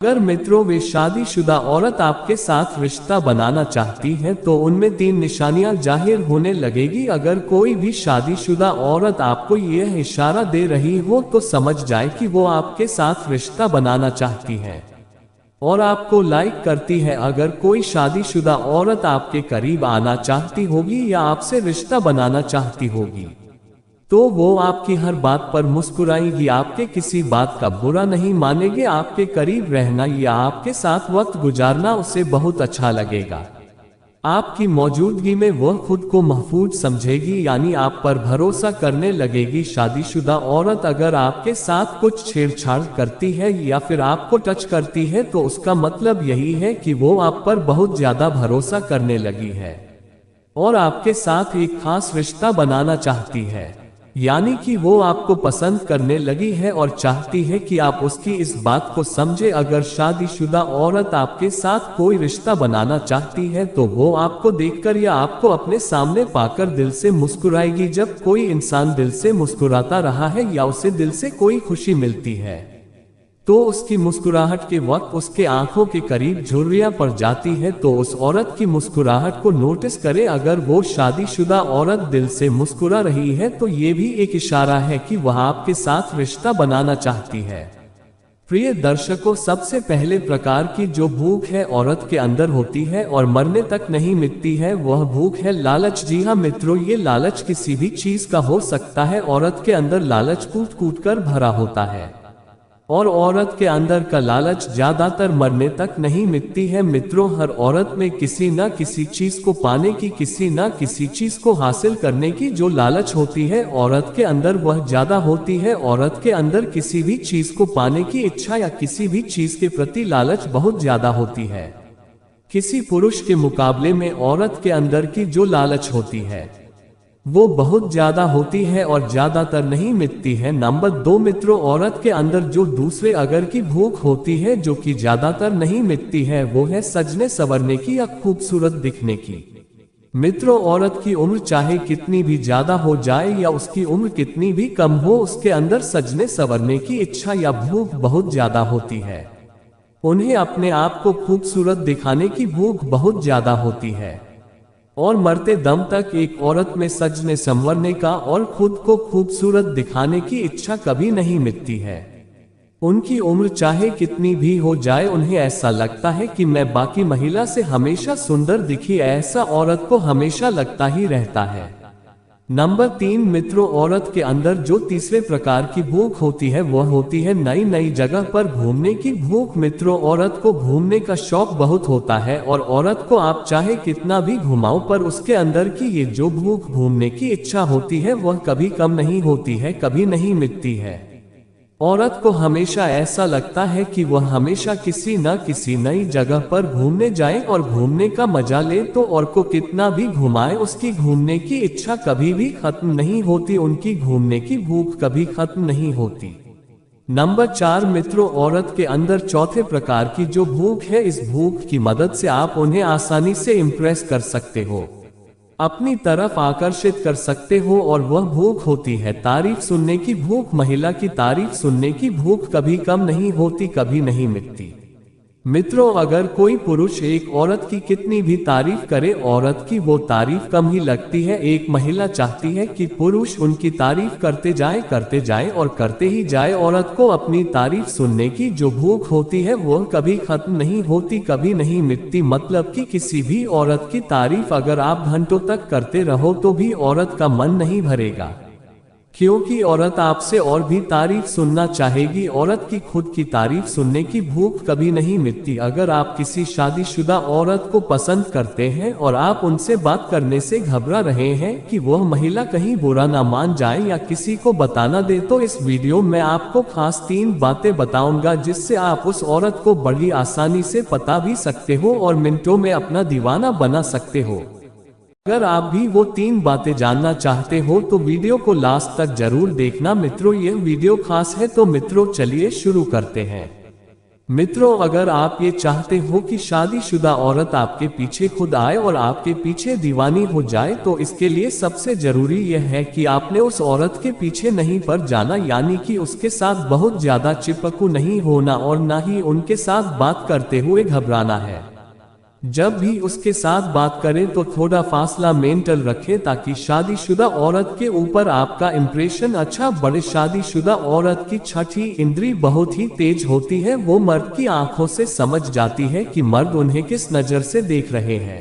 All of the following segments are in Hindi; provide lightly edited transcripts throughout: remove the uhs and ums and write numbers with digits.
अगर मित्रों वे शादीशुदा औरत आपके साथ रिश्ता बनाना चाहती है तो उनमें 3 निशानियां जाहिर होने लगेगी। अगर कोई भी शादीशुदा औरत आपको यह इशारा दे रही हो तो समझ जाए कि वो आपके साथ रिश्ता बनाना चाहती है और आपको लाइक करती है। अगर कोई शादीशुदा औरत आपके करीब आना चाहती होगी या आपसे रिश्ता बनाना चाहती होगी तो वो आपकी हर बात पर मुस्कुराएगी, आपके किसी बात का बुरा नहीं मानेगी। आपके करीब रहना या आपके साथ वक्त गुजारना उसे बहुत अच्छा लगेगा। आपकी मौजूदगी में वह खुद को महफूज समझेगी, यानी आप पर भरोसा करने लगेगी। शादीशुदा औरत अगर आपके साथ कुछ छेड़छाड़ करती है या फिर आपको टच करती है तो उसका मतलब यही है कि वो आप पर बहुत ज्यादा भरोसा करने लगी है और आपके साथ एक खास रिश्ता बनाना चाहती है, यानी कि वो आपको पसंद करने लगी है और चाहती है कि आप उसकी इस बात को समझे। अगर शादीशुदा औरत आपके साथ कोई रिश्ता बनाना चाहती है तो वो आपको देखकर या आपको अपने सामने पाकर दिल से मुस्कुराएगी। जब कोई इंसान दिल से मुस्कुराता रहा है या उसे दिल से कोई खुशी मिलती है तो उसकी मुस्कुराहट के वक्त उसके आंखों के करीब झुर्रियां पड़ जाती है, तो उस औरत की मुस्कुराहट को नोटिस करें। अगर वो शादीशुदा औरत दिल से मुस्कुरा रही है तो ये भी एक इशारा है कि वह आपके साथ रिश्ता बनाना चाहती है। प्रिय दर्शकों, सबसे पहले प्रकार की जो भूख है औरत के अंदर होती है और मरने तक नहीं मिटती है, वह भूख है लालच। जी हाँ मित्रों, ये लालच किसी भी चीज का हो सकता है। औरत के अंदर लालच कूट कूट कर भरा होता है और औरत के अंदर का लालच ज्यादातर मरने तक नहीं मिटती है। मित्रों, हर औरत में किसी न किसी चीज को पाने की, किसी न किसी चीज को हासिल करने की जो लालच होती है औरत के अंदर वह ज्यादा होती है। औरत के अंदर किसी भी चीज को पाने की इच्छा या किसी भी चीज के प्रति लालच बहुत ज्यादा होती है। किसी पुरुष के मुकाबले में औरत के अंदर की जो लालच होती है वो बहुत ज्यादा होती है और ज्यादातर नहीं मिटती है। नंबर 2 मित्रों, औरत के अंदर जो दूसरे अगर की भूख होती है जो कि ज्यादातर नहीं मिटती है, वो है सजने संवरने की या खूबसूरत दिखने की। मित्रों, औरत की उम्र चाहे कितनी भी ज्यादा हो जाए या उसकी उम्र कितनी भी कम हो, उसके अंदर सजने संवरने की इच्छा या भूख बहुत ज्यादा होती है। उन्हें अपने आप को खूबसूरत दिखाने की भूख बहुत ज्यादा होती है और मरते दम तक एक औरत में सजने संवरने का और खुद को खूबसूरत दिखाने की इच्छा कभी नहीं मिटती है। उनकी उम्र चाहे कितनी भी हो जाए, उन्हें ऐसा लगता है कि मैं बाकी महिला से हमेशा सुंदर दिखी, ऐसा औरत को हमेशा लगता ही रहता है। नंबर 3 मित्रों, औरत के अंदर जो तीसरे प्रकार की भूख होती है वह होती है नई नई जगह पर घूमने की भूख। मित्रों, औरत को घूमने का शौक बहुत होता है और औरत को आप चाहे कितना भी घुमाओ पर उसके अंदर की ये जो भूख घूमने की इच्छा होती है वह कभी कम नहीं होती है, कभी नहीं मिटती है। औरत को हमेशा ऐसा लगता है कि वह हमेशा किसी न किसी नई जगह पर घूमने जाए और घूमने का मजा ले, तो और को कितना भी घुमाए उसकी घूमने की इच्छा कभी भी खत्म नहीं होती, उनकी घूमने की भूख कभी खत्म नहीं होती। नंबर 4 मित्रों, औरत के अंदर चौथे प्रकार की जो भूख है, इस भूख की मदद से आप उन्हें आसानी से इम्प्रेस कर सकते हो, अपनी तरफ आकर्षित कर सकते हो और वह भूख होती है तारीफ सुनने की भूख। महिला की तारीफ सुनने की भूख कभी कम नहीं होती, कभी नहीं मिटती। मित्रों, अगर कोई पुरुष एक औरत की कितनी भी तारीफ करे, औरत की वो तारीफ कम ही लगती है। एक महिला चाहती है कि पुरुष उनकी तारीफ करते जाए और करते ही जाए। औरत को अपनी तारीफ सुनने की जो भूख होती है वह कभी खत्म नहीं होती, कभी नहीं मिटती। मतलब कि किसी भी औरत की तारीफ अगर आप घंटों तक करते रहो तो भी औरत का मन नहीं भरेगा, क्योंकि औरत आपसे और भी तारीफ सुनना चाहेगी। औरत की खुद की तारीफ सुनने की भूख कभी नहीं मिटती। अगर आप किसी शादीशुदा औरत को पसंद करते हैं और आप उनसे बात करने से घबरा रहे हैं कि वह महिला कहीं बुरा ना मान जाए या किसी को बताना दे, तो इस वीडियो में आपको खास 3 बातें बताऊंगा जिससे आप उस औरत को बड़ी आसानी से पता भी सकते हो और मिनटों में अपना दीवाना बना सकते हो। अगर आप भी वो 3 बातें जानना चाहते हो तो वीडियो को लास्ट तक जरूर देखना। मित्रों, यह वीडियो खास है, तो मित्रों चलिए शुरू करते हैं। मित्रों, अगर आप ये चाहते हो कि शादीशुदा औरत आपके पीछे खुद आए और आपके पीछे दीवानी हो जाए, तो इसके लिए सबसे जरूरी यह है कि आपने उस औरत के पीछे नहीं पड़ जाना, यानी कि उसके साथ बहुत ज्यादा चिपकू नहीं होना और ना ही उनके साथ बात करते हुए घबराना है। जब भी उसके साथ बात करें तो थोड़ा फासला मेंटेन रखें ताकि शादीशुदा औरत के ऊपर आपका इंप्रेशन अच्छा बढ़े। शादीशुदा औरत की छठी इंद्री बहुत ही तेज होती है। वो मर्द की आंखों से समझ जाती है कि मर्द उन्हें किस नजर से देख रहे हैं।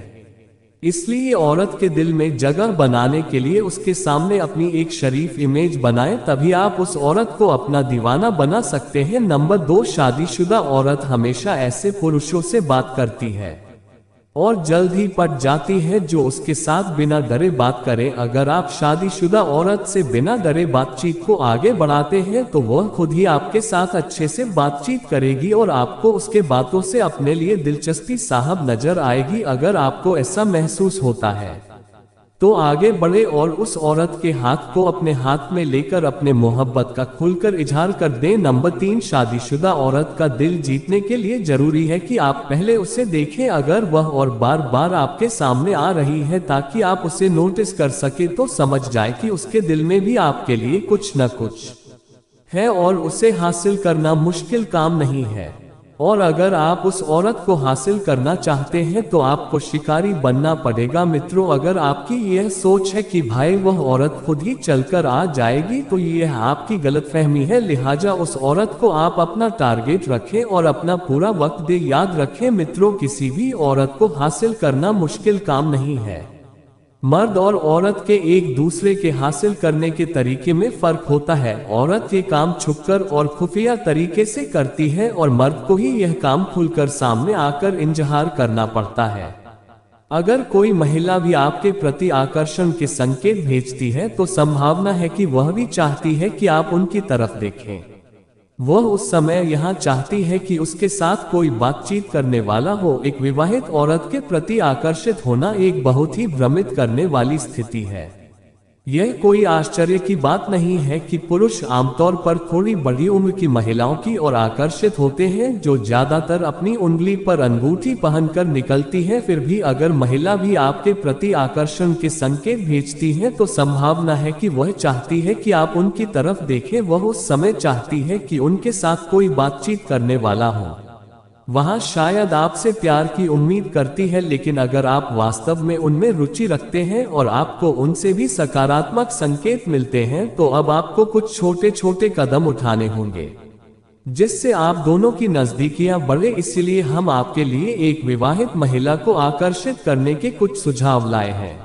इसलिए औरत के दिल में जगह बनाने के लिए उसके सामने अपनी एक शरीफ इमेज बनाएं, तभी आप उस औरत को अपना दीवाना बना सकते हैं। नंबर 2, शादीशुदा औरत हमेशा ऐसे पुरुषों से बात करती है और जल्द ही पट जाती है जो उसके साथ बिना डरे बात करें। अगर आप शादीशुदा औरत से बिना डरे बातचीत को आगे बढ़ाते हैं तो वह खुद ही आपके साथ अच्छे से बातचीत करेगी और आपको उसके बातों से अपने लिए दिलचस्पी साहब नजर आएगी। अगर आपको ऐसा महसूस होता है तो आगे बढ़े और उस औरत के हाथ को अपने हाथ में लेकर अपने मोहब्बत का खुलकर इजहार कर दें। नंबर 3, शादीशुदा औरत का दिल जीतने के लिए जरूरी है कि आप पहले उसे देखें। अगर वह और बार बार आपके सामने आ रही है ताकि आप उसे नोटिस कर सके, तो समझ जाए कि उसके दिल में भी आपके लिए कुछ न कुछ है और उसे हासिल करना मुश्किल काम नहीं है। और अगर आप उस औरत को हासिल करना चाहते हैं तो आपको शिकारी बनना पड़ेगा। मित्रों, अगर आपकी यह सोच है कि भाई वह औरत खुद ही चलकर आ जाएगी, तो यह आपकी गलतफहमी है। लिहाजा उस औरत को आप अपना टारगेट रखें और अपना पूरा वक्त दे। याद रखें मित्रों, किसी भी औरत को हासिल करना मुश्किल काम नहीं है। मर्द और औरत के एक दूसरे के हासिल करने के तरीके में फर्क होता है। औरत ये काम छुपकर और खुफिया तरीके से करती है और मर्द को ही यह काम खुलकर सामने आकर इंजहार करना पड़ता है। अगर कोई महिला भी आपके प्रति आकर्षण के संकेत भेजती है तो संभावना है कि वह भी चाहती है कि आप उनकी तरफ देखें। वह उस समय यहाँ चाहती है कि उसके साथ कोई बातचीत करने वाला हो। एक विवाहित औरत के प्रति आकर्षित होना एक बहुत ही भ्रमित करने वाली स्थिति है। यह कोई आश्चर्य की बात नहीं है कि पुरुष आमतौर पर थोड़ी बड़ी उम्र की महिलाओं की ओर आकर्षित होते हैं जो ज्यादातर अपनी उंगली पर अंगूठी पहनकर निकलती है। फिर भी अगर महिला भी आपके प्रति आकर्षण के संकेत भेजती है तो संभावना है कि वह चाहती है कि आप उनकी तरफ देखें। वह उस समय चाहती है कि उनके साथ कोई बातचीत करने वाला हो। वहाँ शायद आपसे प्यार की उम्मीद करती है, लेकिन अगर आप वास्तव में उनमें रुचि रखते हैं और आपको उनसे भी सकारात्मक संकेत मिलते हैं, तो अब आपको कुछ छोटे छोटे कदम उठाने होंगे जिससे आप दोनों की नजदीकियां बढ़े। इसलिए हम आपके लिए एक विवाहित महिला को आकर्षित करने के कुछ सुझाव लाए हैं।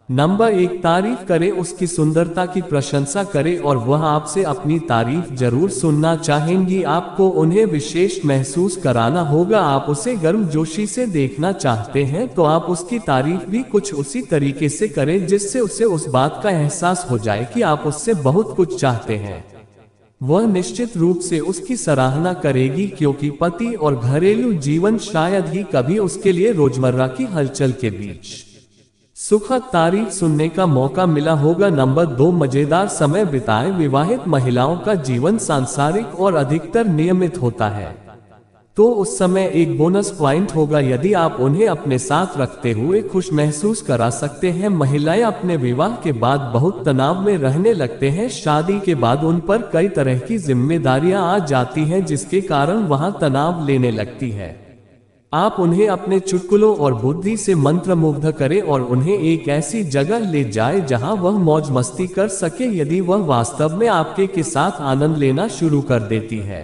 नंबर 1, तारीफ करें। उसकी सुंदरता की प्रशंसा करें और वह आपसे अपनी तारीफ जरूर सुनना चाहेंगी। आपको उन्हें विशेष महसूस कराना होगा। आप उसे गर्मजोशी से देखना चाहते हैं तो आप उसकी तारीफ भी कुछ उसी तरीके से करें जिससे उसे उस बात का एहसास हो जाए कि आप उससे बहुत कुछ चाहते हैं। वह निश्चित रूप से उसकी सराहना करेगी, क्योंकि पति और घरेलू जीवन शायद ही कभी उसके लिए रोजमर्रा की हलचल के बीच सुखद तारीफ सुनने का मौका मिला होगा। नंबर 2, मजेदार समय बिताएं। विवाहित महिलाओं का जीवन सांसारिक और अधिकतर नियमित होता है, तो उस समय एक बोनस पॉइंट होगा यदि आप उन्हें अपने साथ रखते हुए खुश महसूस करा सकते हैं। महिलाएं अपने विवाह के बाद बहुत तनाव में रहने लगते हैं। शादी के बाद उन पर कई तरह की जिम्मेदारियां आ जाती हैं जिसके कारण वहां तनाव लेने लगती है। आप उन्हें अपने चुटकुलों और बुद्धि से मंत्रमुग्ध करें और उन्हें एक ऐसी जगह ले जाएं जहां वह मौज मस्ती कर सके। यदि वह वास्तव में आपके के साथ आनंद लेना शुरू कर देती है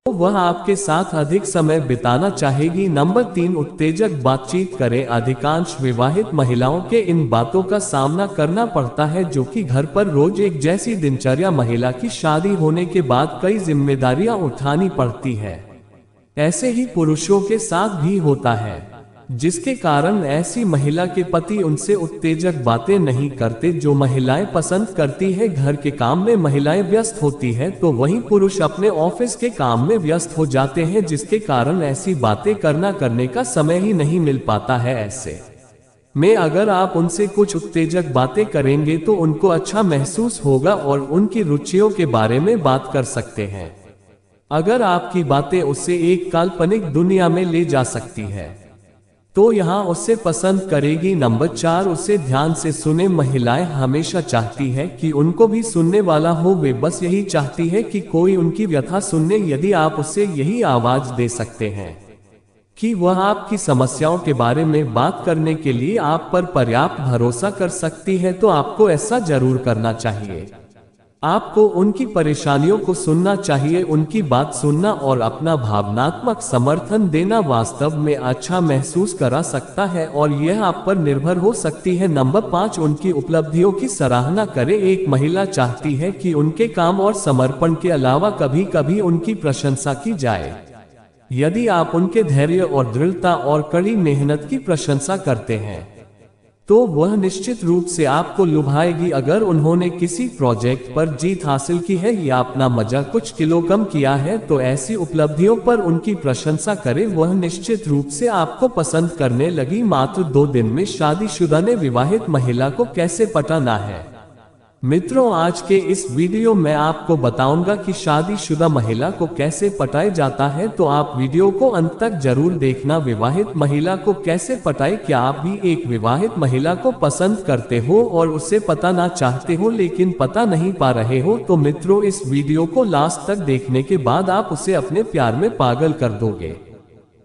तो वह आपके साथ अधिक समय बिताना चाहेगी। नंबर 3, उत्तेजक बातचीत करें। अधिकांश विवाहित महिलाओं के इन बातों का सामना करना पड़ता है जो कि घर पर रोज एक जैसी दिनचर्या। महिला की शादी होने के बाद कई जिम्मेदारियां उठानी पड़ती है। ऐसे ही पुरुषों के साथ भी होता है, जिसके कारण ऐसी महिला के पति उनसे उत्तेजक बातें नहीं करते जो महिलाएं पसंद करती है। घर के काम में महिलाएं व्यस्त होती है तो वहीं पुरुष अपने ऑफिस के काम में व्यस्त हो जाते हैं, जिसके कारण ऐसी बातें करने का समय ही नहीं मिल पाता है। ऐसे में अगर आप उनसे कुछ उत्तेजक बातें करेंगे तो उनको अच्छा महसूस होगा और उनकी रुचियों के बारे में बात कर सकते हैं। अगर आपकी बातें उसे एक काल्पनिक दुनिया में ले जा सकती है तो यहाँ उसे पसंद करेगी। नंबर 4, उसे ध्यान से सुने। महिलाएं हमेशा चाहती है कि उनको भी सुनने वाला हो, वे बस यही चाहती है कि कोई उनकी व्यथा सुनने। यदि आप उसे यही आवाज दे सकते हैं कि वह आपकी समस्याओं के बारे में बात करने के लिए आप पर पर्याप्त भरोसा कर सकती है तो आपको ऐसा जरूर करना चाहिए। आपको उनकी परेशानियों को सुनना चाहिए, उनकी बात सुनना और अपना भावनात्मक समर्थन देना वास्तव में अच्छा महसूस करा सकता है और यह आप पर निर्भर हो सकती है। नंबर 5, उनकी उपलब्धियों की सराहना करें। एक महिला चाहती है कि उनके काम और समर्पण के अलावा कभी कभी उनकी प्रशंसा की जाए। यदि आप उनके धैर्य और दृढ़ता और कड़ी मेहनत की प्रशंसा करते हैं तो वह निश्चित रूप से आपको लुभाएगी। अगर उन्होंने किसी प्रोजेक्ट पर जीत हासिल की है या अपना वजन कुछ किलो कम किया है तो ऐसी उपलब्धियों पर उनकी प्रशंसा करें, वह निश्चित रूप से आपको पसंद करने लगी। मात्र 2 दिन में शादीशुदा ने विवाहित महिला को कैसे पटाना है। मित्रों, आज के इस वीडियो में आपको बताऊंगा कि शादीशुदा महिला को कैसे पटाया जाता है, तो आप वीडियो को अंत तक जरूर देखना। विवाहित महिला को कैसे पटाए। क्या आप भी एक विवाहित महिला को पसंद करते हो और उसे पटाना चाहते हो लेकिन पता नहीं पा रहे हो? तो मित्रों, इस वीडियो को लास्ट तक देखने के बाद आप उसे अपने प्यार में पागल कर दोगे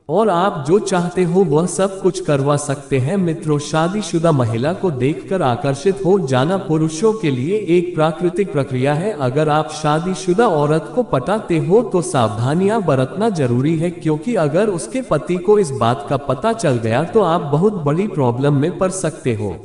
और आप जो चाहते हो वह सब कुछ करवा सकते हैं। मित्रों, शादीशुदा महिला को देखकर आकर्षित हो जाना पुरुषों के लिए एक प्राकृतिक प्रक्रिया है। अगर आप शादीशुदा औरत को पटाते हो तो सावधानियां बरतना जरूरी है, क्योंकि अगर उसके पति को इस बात का पता चल गया तो आप बहुत बड़ी प्रॉब्लम में पड़ सकते हो।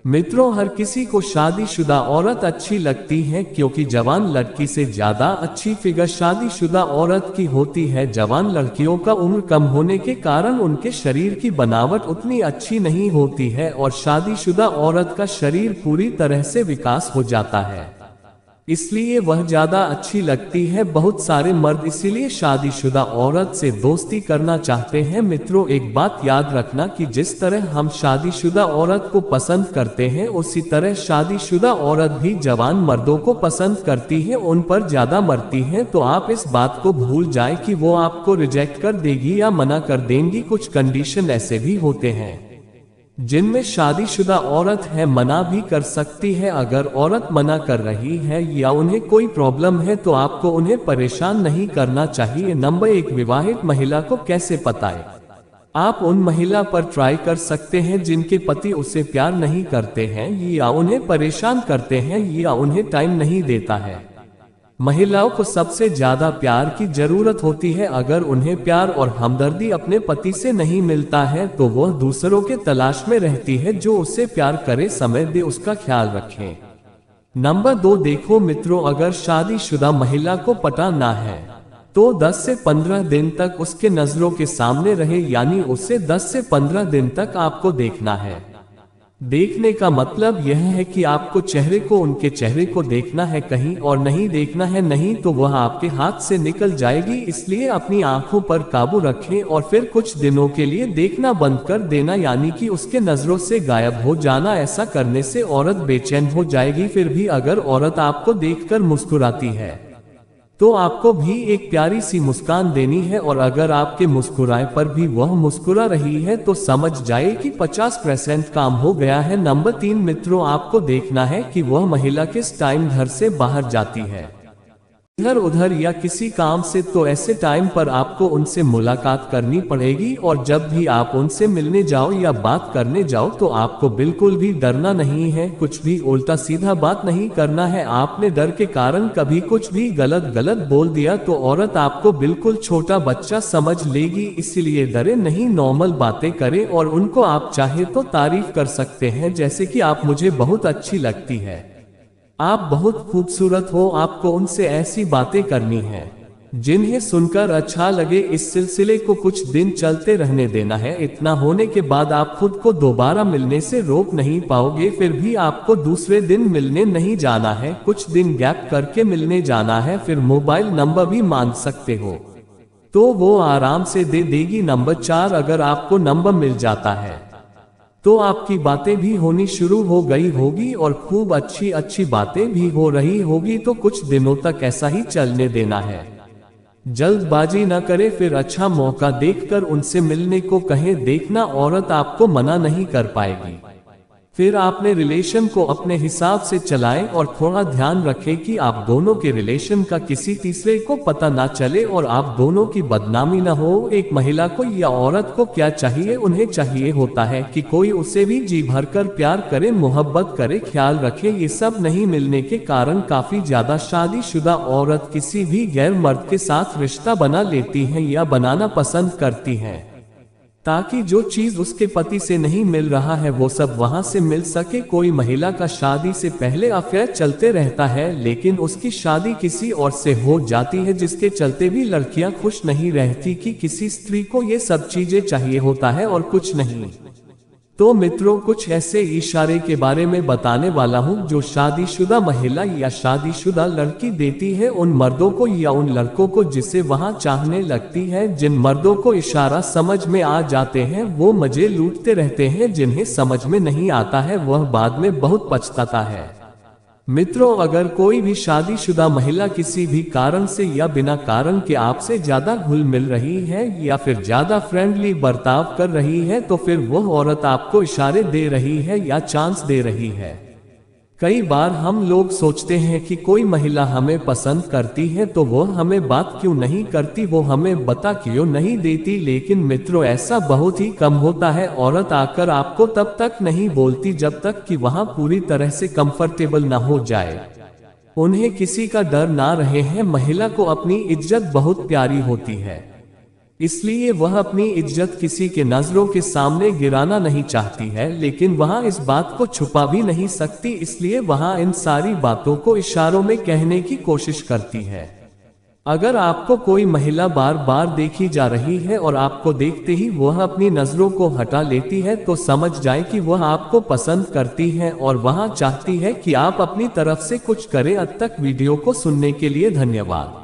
मित्रों, हर किसी को शादीशुदा औरत अच्छी लगती है, क्योंकि जवान लड़की से ज्यादा अच्छी फिगर शादीशुदा औरत की होती है। जवान लड़कियों का उम्र कम होने के कारण उनके शरीर की बनावट उतनी अच्छी नहीं होती है और शादीशुदा औरत का शरीर पूरी तरह से विकास हो जाता है, इसलिए वह ज्यादा अच्छी लगती है। बहुत सारे मर्द इसीलिए शादीशुदा औरत से दोस्ती करना चाहते हैं। मित्रों, एक बात याद रखना कि जिस तरह हम शादीशुदा औरत को पसंद करते हैं उसी तरह शादीशुदा औरत भी जवान मर्दों को पसंद करती है, उन पर ज्यादा मरती है। तो आप इस बात को भूल जाए कि वो आपको रिजेक्ट कर देगी या मना कर देंगी। कुछ कंडीशन ऐसे भी होते हैं जिनमें शादीशुदा औरत है मना भी कर सकती है। अगर औरत मना कर रही है या उन्हें कोई प्रॉब्लम है तो आपको उन्हें परेशान नहीं करना चाहिए। नंबर 1, विवाहित महिला को कैसे पटाएं। आप उन महिला पर ट्राई कर सकते हैं जिनके पति उसे प्यार नहीं करते हैं या उन्हें परेशान करते हैं या उन्हें टाइम नहीं देता है। महिलाओं को सबसे ज्यादा प्यार की जरूरत होती है। अगर उन्हें प्यार और हमदर्दी अपने पति से नहीं मिलता है तो वह दूसरों के तलाश में रहती है जो उससे प्यार करे, समय दे, उसका ख्याल रखें। नंबर 2, देखो मित्रों, अगर शादीशुदा महिला को पटाना है तो 10 से 15 दिन तक उसके नजरों के सामने रहे, यानी उसे 10 से 15 दिन तक आपको देखना है। देखने का मतलब यह है कि आपको चेहरे को उनके चेहरे को देखना है, कहीं और नहीं देखना है, नहीं तो वह आपके हाथ से निकल जाएगी। इसलिए अपनी आंखों पर काबू रखें और फिर कुछ दिनों के लिए देखना बंद कर देना, यानी कि उसके नजरों से गायब हो जाना। ऐसा करने से औरत बेचैन हो जाएगी। फिर भी अगर औरत आपको देखकर मुस्कुराती है तो आपको भी एक प्यारी सी मुस्कान देनी है और अगर आपके मुस्कुराए पर भी वह मुस्कुरा रही है तो समझ जाए कि 50% काम हो गया है। नंबर 3, मित्रों, आपको देखना है कि वह महिला किस टाइम घर से बाहर जाती है, इधर उधर या किसी काम से। तो ऐसे टाइम पर आपको उनसे मुलाकात करनी पड़ेगी और जब भी आप उनसे मिलने जाओ या बात करने जाओ तो आपको बिल्कुल भी डरना नहीं है, कुछ भी उल्टा सीधा बात नहीं करना है। आपने डर के कारण कभी कुछ भी गलत बोल दिया तो औरत आपको बिल्कुल छोटा बच्चा समझ लेगी, इसीलिए डरे नहीं, नॉर्मल बातें करें और उनको आप चाहे तो तारीफ कर सकते हैं, जैसे कि आप मुझे बहुत अच्छी लगती है, आप बहुत खूबसूरत हो। आपको उनसे ऐसी बातें करनी है जिन्हें सुनकर अच्छा लगे। इस सिलसिले को कुछ दिन चलते रहने देना है। इतना होने के बाद आप खुद को दोबारा मिलने से रोक नहीं पाओगे। फिर भी आपको दूसरे दिन मिलने नहीं जाना है, कुछ दिन गैप करके मिलने जाना है। फिर मोबाइल नंबर भी मांग सकते हो तो वो आराम से दे देगी। नंबर 4, अगर आपको नंबर मिल जाता है तो आपकी बातें भी होनी शुरू हो गई होगी और खूब अच्छी बातें भी हो रही होगी, तो कुछ दिनों तक ऐसा ही चलने देना है। जल्दबाजी न करे, फिर अच्छा मौका देखकर उनसे मिलने को कहें। देखना औरत आपको मना नहीं कर पाएगी। फिर आपने रिलेशन को अपने हिसाब से चलाएं और थोड़ा ध्यान रखें कि आप दोनों के रिलेशन का किसी तीसरे को पता ना चले और आप दोनों की बदनामी ना हो। एक महिला को या औरत को क्या चाहिए, उन्हें चाहिए होता है कि कोई उसे भी जी भरकर प्यार करे, मोहब्बत करे, ख्याल रखे। ये सब नहीं मिलने के कारण काफी ज्यादा शादीशुदा औरत किसी भी गैर मर्द के साथ रिश्ता बना लेती हैं या बनाना पसंद करती हैं, ताकि जो चीज उसके पति से नहीं मिल रहा है वो सब वहां से मिल सके। कोई महिला का शादी से पहले अफेयर चलते रहता है, लेकिन उसकी शादी किसी और से हो जाती है, जिसके चलते भी लड़कियां खुश नहीं रहती कि किसी स्त्री को ये सब चीजें चाहिए होता है और कुछ नहीं। तो मित्रों, कुछ ऐसे इशारे के बारे में बताने वाला हूँ जो शादीशुदा महिला या शादीशुदा लड़की देती है उन मर्दों को या उन लड़कों को जिसे वहां चाहने लगती है। जिन मर्दों को इशारा समझ में आ जाते हैं वो मजे लूटते रहते हैं, जिन्हें समझ में नहीं आता है वह बाद में बहुत पछताता है। मित्रों, अगर कोई भी शादीशुदा महिला किसी भी कारण से या बिना कारण के आपसे ज्यादा घुल मिल रही है या फिर ज्यादा फ्रेंडली बर्ताव कर रही है, तो फिर वह औरत आपको इशारे दे रही है या चांस दे रही है। कई बार हम लोग सोचते हैं कि कोई महिला हमें पसंद करती है तो वो हमें बात क्यों नहीं करती, वो हमें बता क्यों नहीं देती। लेकिन मित्रों, ऐसा बहुत ही कम होता है। औरत आकर आपको तब तक नहीं बोलती जब तक कि वहां पूरी तरह से कंफर्टेबल ना हो जाए, उन्हें किसी का डर ना रहे हैं। महिला को अपनी इज्जत बहुत प्यारी होती है, इसलिए वह अपनी इज्जत किसी के नजरों के सामने गिराना नहीं चाहती है, लेकिन वहां इस बात को छुपा भी नहीं सकती, इसलिए वहां इन सारी बातों को इशारों में कहने की कोशिश करती है। अगर आपको कोई महिला बार बार देखी जा रही है और आपको देखते ही वह अपनी नजरों को हटा लेती है, तो समझ जाए कि वह आपको पसंद करती है और वहां चाहती है कि आप अपनी तरफ से कुछ करें। अब तक वीडियो को सुनने के लिए धन्यवाद।